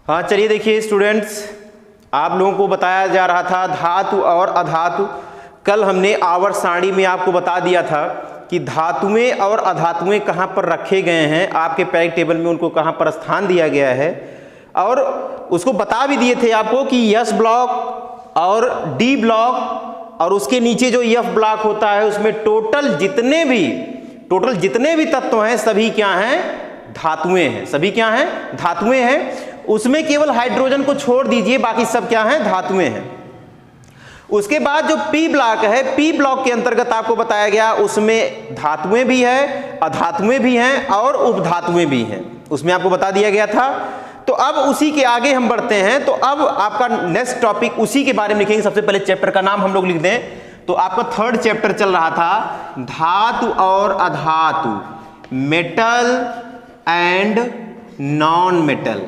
हाँ चलिए देखिए स्टूडेंट्स, आप लोगों को बताया जा रहा था धातु और अधातु। कल हमने आवर्त सारणी में आपको बता दिया था कि धातुएं और अधातुएं कहाँ पर रखे गए हैं, आपके पैरियोडिक टेबल में उनको कहाँ पर स्थान दिया गया है, और उसको बता भी दिए थे आपको कि एस ब्लॉक और डी ब्लॉक और उसके नीचे जो एफ ब्लॉक होता है उसमें टोटल जितने भी तत्व हैं सभी क्या हैं, धातुएं हैं। सभी क्या हैं, धातुएं हैं। उसमें केवल हाइड्रोजन को छोड़ दीजिए, बाकी सब क्या हैं, धातुएं हैं। उसके बाद जो पी ब्लॉक है, पी ब्लॉक के अंतर्गत आपको बताया गया उसमें धातुएं भी है, अधातुएं भी हैं और उपधातुएं भी हैं, उसमें आपको बता दिया गया था। तो अब उसी के आगे हम बढ़ते हैं। तो अब आपका नेक्स्ट टॉपिक उसी के बारे में लिखेंगे। सबसे पहले चैप्टर का नाम हम लोग लिख दें। तो आपका थर्ड चैप्टर चल रहा था धातु और अधातु, मेटल एंड नॉन मेटल।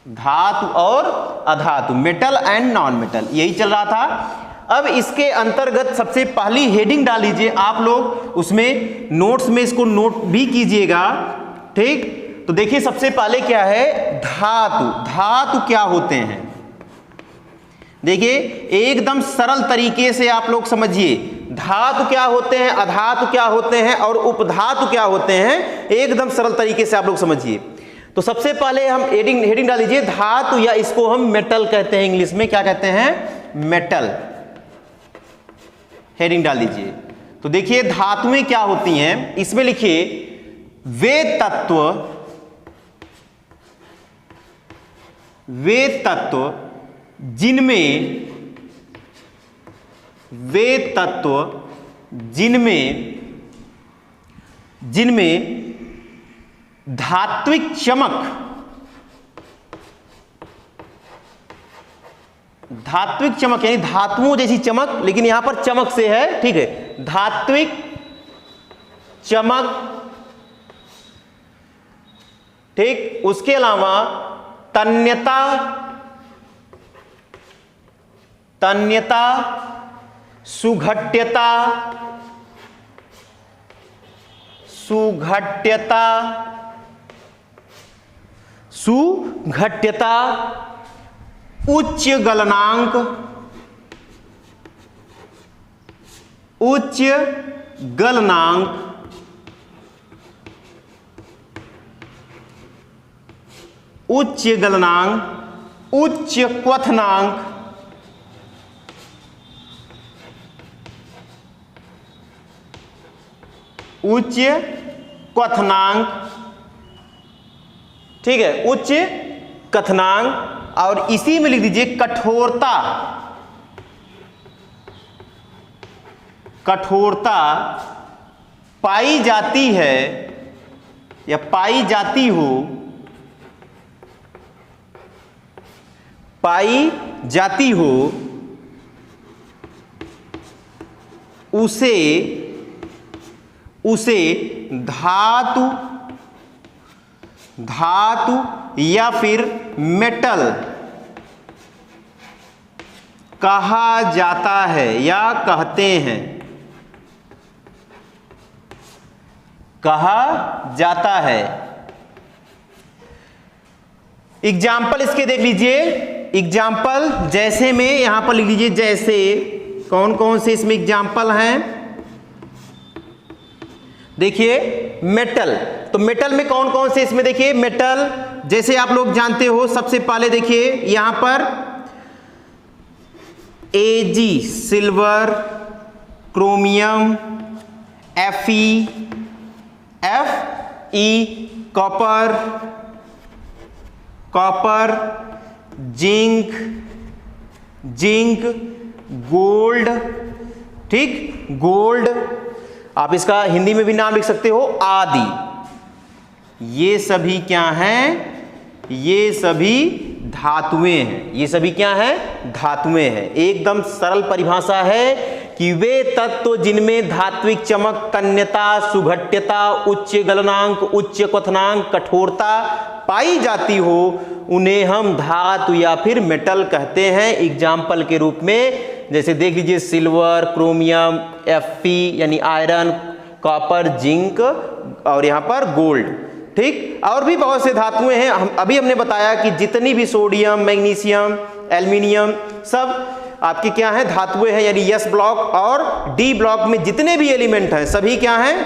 धातु और अधातु, मेटल एंड नॉन मेटल, यही चल रहा था। अब इसके अंतर्गत सबसे पहली हेडिंग डाल लीजिए आप लोग, उसमें नोट्स में इसको नोट भी कीजिएगा, ठीक। तो देखिए सबसे पहले क्या है, धातु। धातु क्या होते हैं, देखिए एकदम सरल तरीके से आप लोग समझिए। धातु क्या होते हैं, अधातु क्या होते हैं और उपधातु क्या होते हैं, एकदम सरल तरीके से आप लोग समझिए। तो सबसे पहले हम हेडिंग डाल लीजिए धातु, या इसको हम मेटल कहते हैं, इंग्लिश में क्या कहते हैं, मेटल। हेडिंग डाल दीजिए। तो देखिए धातुएं क्या होती हैं, इसमें लिखिए वे तत्व जिनमें धात्विक चमक यानी धातुओं जैसी चमक, लेकिन यहां पर चमक से है, ठीक है, धात्विक चमक, ठीक। उसके अलावा तन्यता, सुघट्यता, उच्च गलनांक, उच्च क्वथनांक, ठीक है, उच्च कथनांक। और इसी में लिख दीजिए कठोरता पाई जाती है या पाई जाती हो उसे धातु या फिर मेटल कहा जाता है या कहते हैं, एग्जाम्पल इसके देख लीजिए। एग्जाम्पल जैसे में यहां पर लिख लीजिए, जैसे कौन कौन से इसमें एग्जाम्पल हैं, देखिए मेटल। तो मेटल में कौन कौन से इसमें देखिए, मेटल जैसे आप लोग जानते हो, सबसे पहले देखिए यहां पर Ag silver, chromium, Fe copper, zinc, gold, ठीक, गोल्ड, आप इसका हिंदी में भी नाम लिख सकते हो आदि। ये सभी क्या हैं, ये सभी धातुएं हैं। ये सभी क्या हैं, धातुएं हैं। एकदम सरल परिभाषा है कि वे तत्व जिनमें धात्विक चमक, तन्यता, सुघट्यता, उच्च गलनांक, उच्च क्वथनांक, कठोरता पाई जाती हो, उन्हें हम धातु या फिर मेटल कहते हैं। एग्जाम्पल के रूप में जैसे देख लीजिए सिल्वर, क्रोमियम, Fe यानी आयरन, कॉपर, जिंक और यहाँ पर गोल्ड। ठीक, और भी बहुत से धातुएं हैं। हमने बताया कि जितनी भी सोडियम, मैग्नीशियम, एल्युमिनियम सब आपके क्या हैं, धातुएं हैं। यानी एस ब्लॉक और डी ब्लॉक में जितने भी एलिमेंट हैं सभी क्या हैं,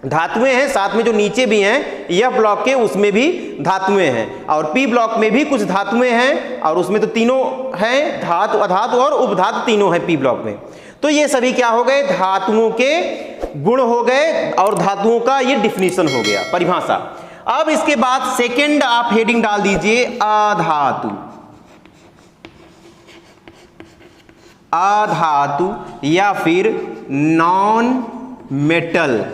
धातुएं हैं। साथ में जो नीचे भी हैं एफ ब्लॉक के, उसमें भी धातुएं हैं। और पी ब्लॉक में भी कुछ धातुएं हैं, और उसमें तो तीनों हैं, धातु, अधातु और उपधातु तीनों हैं पी ब्लॉक में। तो ये सभी क्या हो गए, धातुओं के गुण हो गए और धातुओं का ये डिफिनीशन हो गया, परिभाषा। अब इसके बाद सेकंड आप हेडिंग डाल दीजिए अधातु। अधातु या फिर नॉन मेटल,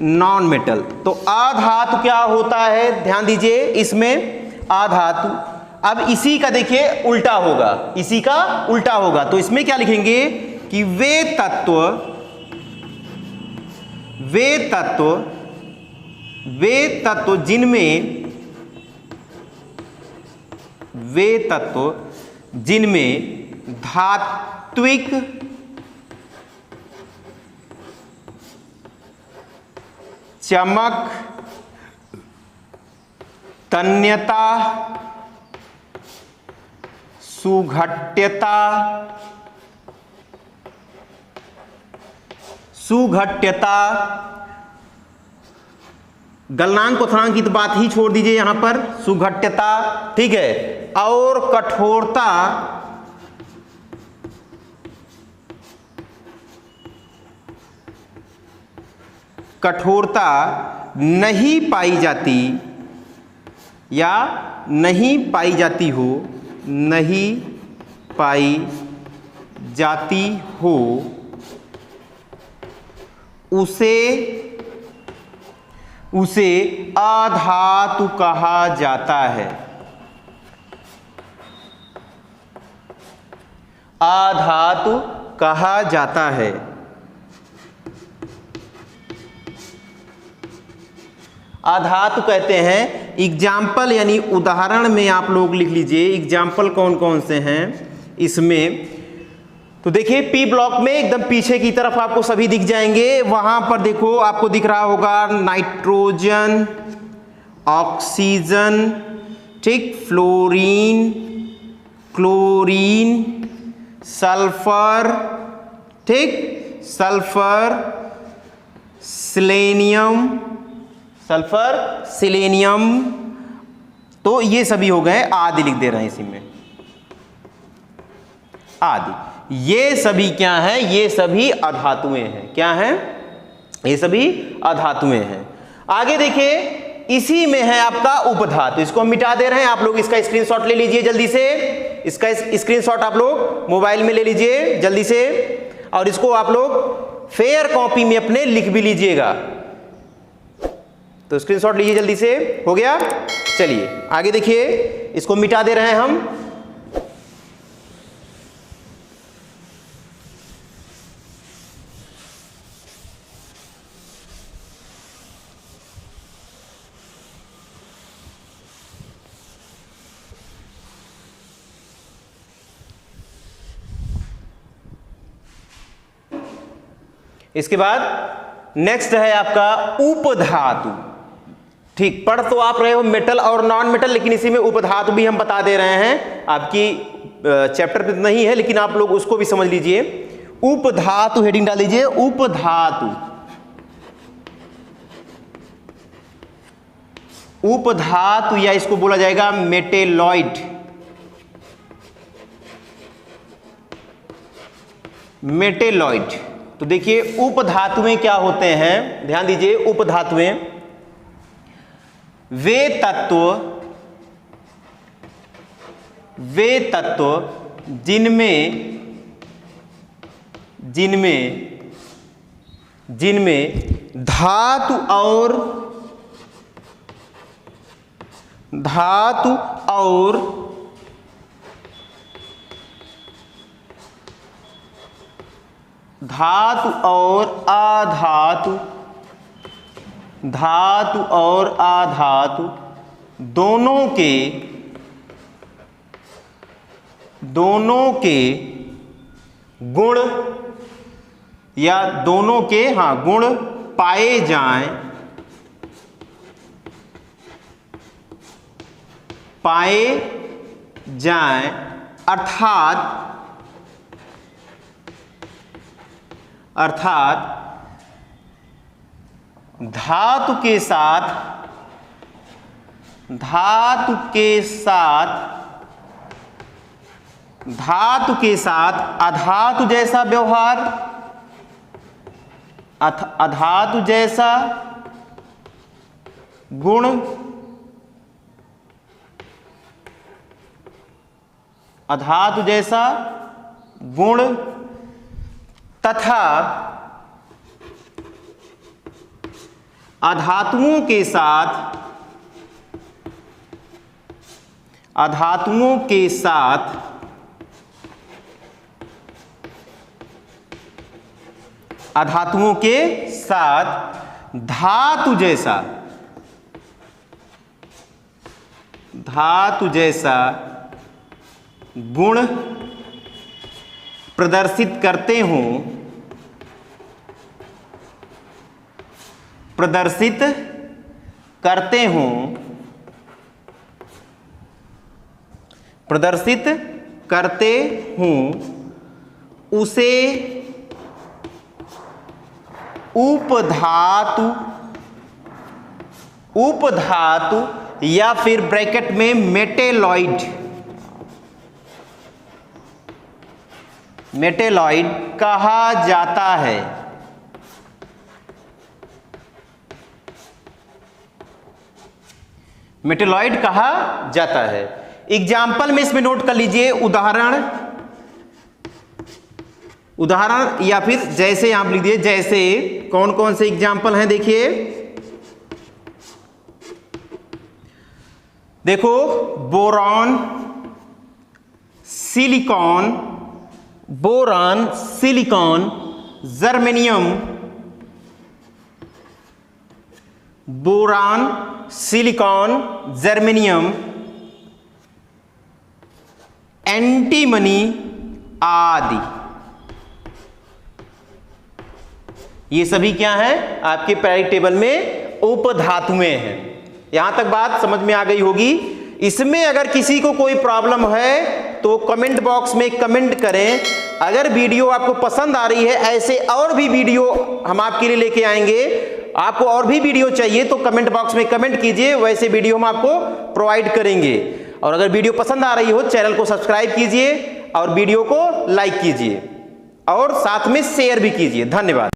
नॉन मेटल। तो अधातु क्या होता है, ध्यान दीजिए इसमें अधातु। अब इसी का देखिए उल्टा होगा, इसी का उल्टा होगा। तो इसमें क्या लिखेंगे कि वे तत्व जिनमें धात्विक चमक, तन्यता, सुघट्यता, गलनांक क्वथनांक की तो बात ही छोड़ दीजिए यहां पर, सुघट्यता, ठीक है, और कठोरता नहीं पाई जाती या नहीं पाई जाती हो, उसे अधातु कहा जाता है। अधातु कहा जाता है। अधातु कहते हैं, एग्जाम्पल यानी उदाहरण में आप लोग लिख लीजिए एग्जाम्पल कौन कौन से हैं इसमें। तो देखिए पी ब्लॉक में एकदम पीछे की तरफ आपको सभी दिख जाएंगे। वहां पर देखो आपको दिख रहा होगा नाइट्रोजन, ऑक्सीजन, ठीक, फ्लोरीन, क्लोरीन, सल्फर, ठीक, सल्फर, सिलेनियम, तो ये सभी हो गए, आदि लिख दे रहे हैं इसी में, आदि। ये सभी क्या हैं, ये सभी अधातुएं हैं। क्या हैं, ये सभी अधातुएं हैं। आगे देखिए इसी में है आपका उपधातु, इसको हम मिटा दे रहे हैं। आप लोग इसका स्क्रीनशॉट ले लीजिए जल्दी से, इसका स्क्रीनशॉट आप लोग मोबाइल में ले लीजिए जल्दी से, और इसको आप लोग फेयर कॉपी में अपने लिख भी लीजिएगा। तो स्क्रीनशॉट लीजिए जल्दी से, हो गया। चलिए आगे देखिए, इसको मिटा दे रहे हैं हम। इसके बाद नेक्स्ट है आपका उपधातु। ठीक, पढ़ तो आप रहे हो मेटल और नॉन मेटल, लेकिन इसी में उपधातु भी हम बता दे रहे हैं। आपकी चैप्टर पे नहीं है लेकिन आप लोग उसको भी समझ लीजिए। उपधातु हेडिंग डाल लीजिए, उपधातु। उपधातु या इसको बोला जाएगा मेटेलॉइड। मेटेलॉइड। तो देखिए उपधातुएं क्या होते हैं, ध्यान दीजिए। उपधातुएं वे तत्व जिनमें धातु और अधातु दोनों के गुण या दोनों के गुण पाए जाएं, अर्थात धातु के साथ अधातु जैसा व्यवहार, अधातु जैसा गुण, अधातु जैसा गुण तथा अधातुओं के साथ धातु जैसा गुण प्रदर्शित करते हों उसे उपधातु या फिर ब्रैकेट में मेटेलॉइड कहा जाता है। मेटेलॉइड कहा जाता है। एग्जाम्पल में इसमें नोट कर लीजिए, उदाहरण या फिर जैसे आप लिख दीजिए, जैसे कौन कौन से एग्जाम्पल हैं देखिए। देखो, boron, silicon, germanium, boron, silicon, germanium, antimony आदि, ये सभी क्या हैं आपके पीरियोडिक टेबल में उपधातुएं हैं। यहां तक बात समझ में आ गई होगी। इसमें अगर किसी को कोई प्रॉब्लम है तो कमेंट बॉक्स में कमेंट करें। अगर वीडियो आपको पसंद आ रही है, ऐसे और भी वीडियो हम आपके लिए लेके आएंगे। आपको और भी वीडियो चाहिए तो कमेंट बॉक्स में कमेंट कीजिए, वैसे वीडियो हम आपको प्रोवाइड करेंगे। और अगर वीडियो पसंद आ रही हो, चैनल को सब्सक्राइब कीजिए और वीडियो को लाइक कीजिए और साथ में शेयर भी कीजिए। धन्यवाद।